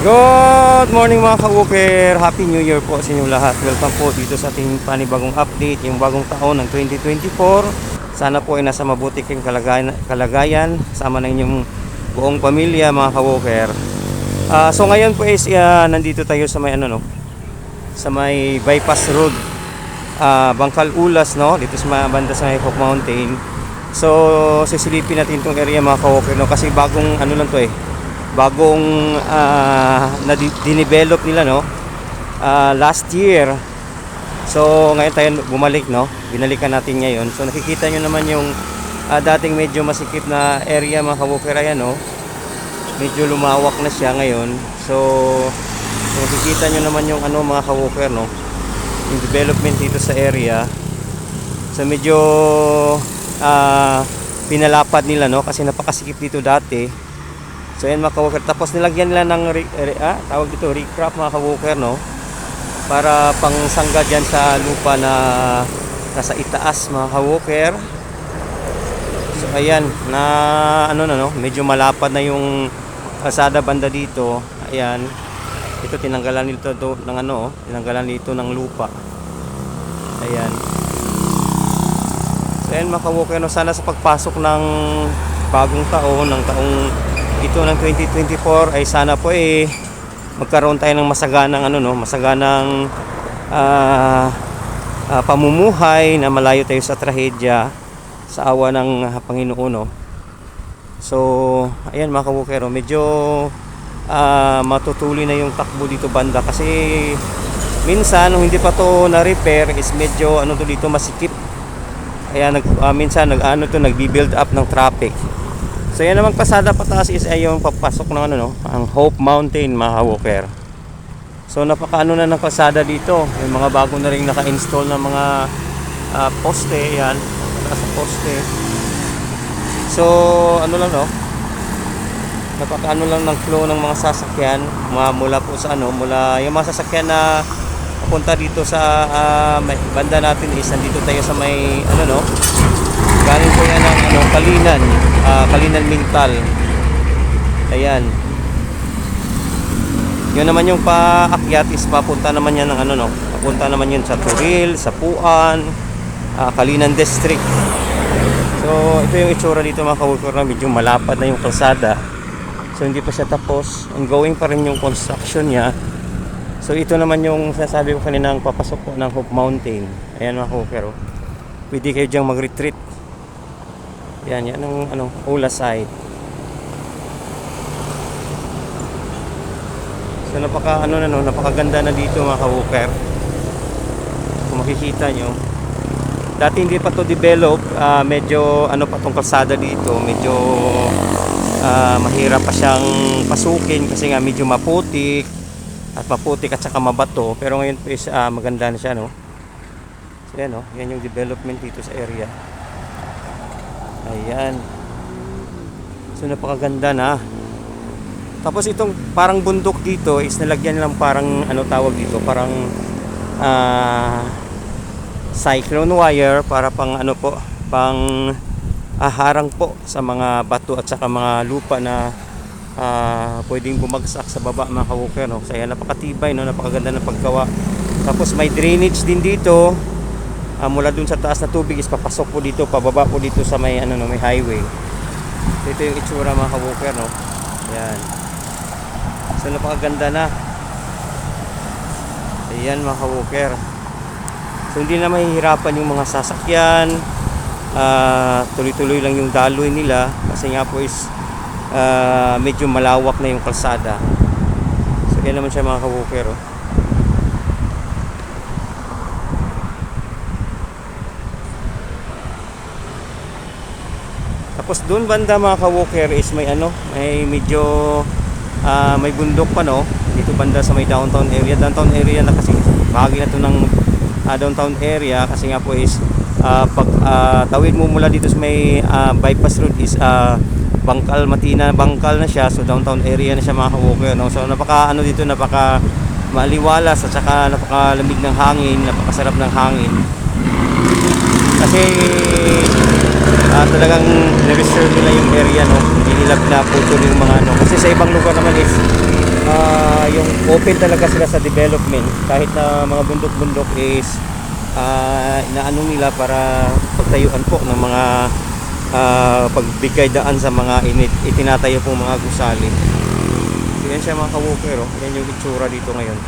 Good morning mga ka-wooker. Happy New Year po sa inyong lahat. Welcome po dito sa ating panibagong update, yung bagong taon ng 2024. Sana po ay nasa mabuti kayong kalagayan sama ng inyong buong pamilya mga ka-wooker. So ngayon po is nandito tayo sa may sa may bypass road, Bangkal Ulas, no? Dito sa banda sa may Hope Mountain. So sisilipin natin itong area mga ka-wooker, no? Kasi bagong lang to bagong na-develop nila, no, last year. So ngayon tayo bumalik, no, binalikan natin ngayon. So nakikita nyo naman yung dating medyo masikip na area mga ka-wooker. Ayan, no, medyo lumawak na siya ngayon. So nakikita nyo naman yung mga ka-wooker, no, yung development dito sa area. So medyo pinalapad nila, no, kasi napakasikip dito dati. So yan mga ka-wooker, tapos nilagyan nila ng tawag dito recrop mga ka-wooker, no, para pang sangga dyan sa lupa na nasa itaas mga ka-wooker. So ayan na no, medyo malapad na yung kalsada banda dito. Ayan, ito tinanggalan nito ng tinanggalan dito ng lupa. Ayan. So ayan mga ka-wooker, no, sana sa pagpasok ng bagong taon, ng taong ito ng 2024 ay sana po magkaroon tayo ng masaganang pamumuhay na malayo tayo sa trahedya sa awa ng Panginoon, no? So ayan mga ka-wooker, medyo matutuloy na yung takbo dito banda kasi minsan nung hindi pa to na-repair is medyo to dito masikip. Kaya minsan nagbi-build up ng traffic. So yan namang pasada pataas is yung papasok ng ang Hope Mountain mga ka-wooker. So napaka na ng kalsada dito. May mga bago na ring naka-install ng mga poste. Yan, sa poste. So napaka lang ng flow ng mga sasakyan mula po sa mula yung mga sasakyan na papunta dito sa may banda natin is nandito tayo sa may galing po yan ng Kalinan Mintal. Ayan. Yun naman yung paakyat is papunta naman yan ng papunta naman yun sa Turil, sa Puan, Kalinan District. So ito yung itsura dito mga ka-wooker, na medyo malapad na yung kalsada. So hindi pa siya tapos, ongoing pa rin yung construction niya. So ito naman yung sinasabi ko kanina, ang papasok po ng Hope Mountain. Ayan mga ka-wooker, pwede kayo diyang mag-retreat. Yan ang Ula side. So napakaganda na dito mga ka-wooker. Kung makikita nyo, dati hindi pa to develop, medyo pa tong kalsada dito, medyo mahirap pa siyang pasukin kasi nga medyo maputik at saka mabato. Pero ngayon po is maganda na siya, no. So yan, yan yung development dito sa area. Ayan. So napakaganda na. Tapos itong parang bundok dito is nalagyan lang parang tawag dito, parang cyclone wire para pang pang harang po sa mga bato at saka mga lupa na pwedeng bumagsak sa baba mga ka-wooker, no. So ayan, napakatibay, no, napakaganda ng paggawa. Tapos may drainage din dito. Mula dun sa taas na tubig is papasok po dito, pababa po dito sa may may highway. So, ito yung itsura mga ka-wooker, no. Ayan. So napakaganda na. Ayan mga ka-wooker. So hindi na mahihirapan yung mga sasakyan. Tuloy-tuloy lang yung daloy nila kasi nga po is medyo malawak na yung kalsada. So yan naman siya mga ka-wooker, Tapos doon banda mga ka-wooker is may may medyo may bundok pa, no, dito banda sa may downtown area na kasi bahagi na to ng downtown area kasi nga po is pag tawid mo mula dito sa may bypass road is Bangkal na siya. So downtown area na siya mga ka-wooker, no. So napaka dito, napaka maliwalas at saka napakalamig ng hangin, napakasarap ng hangin kasi talagang na-reserve nila yung area, no. Hindi nila pinaputol yung mga kasi sa ibang lugar naman is yung open talaga sila sa development. Kahit na mga bundok-bundok is inaano nila para pagtayuan po ng mga pagbigay daan sa mga itinatayo pong mga gusali. So yan siya mga ka-walker, oh. Yan yung itsura dito ngayon.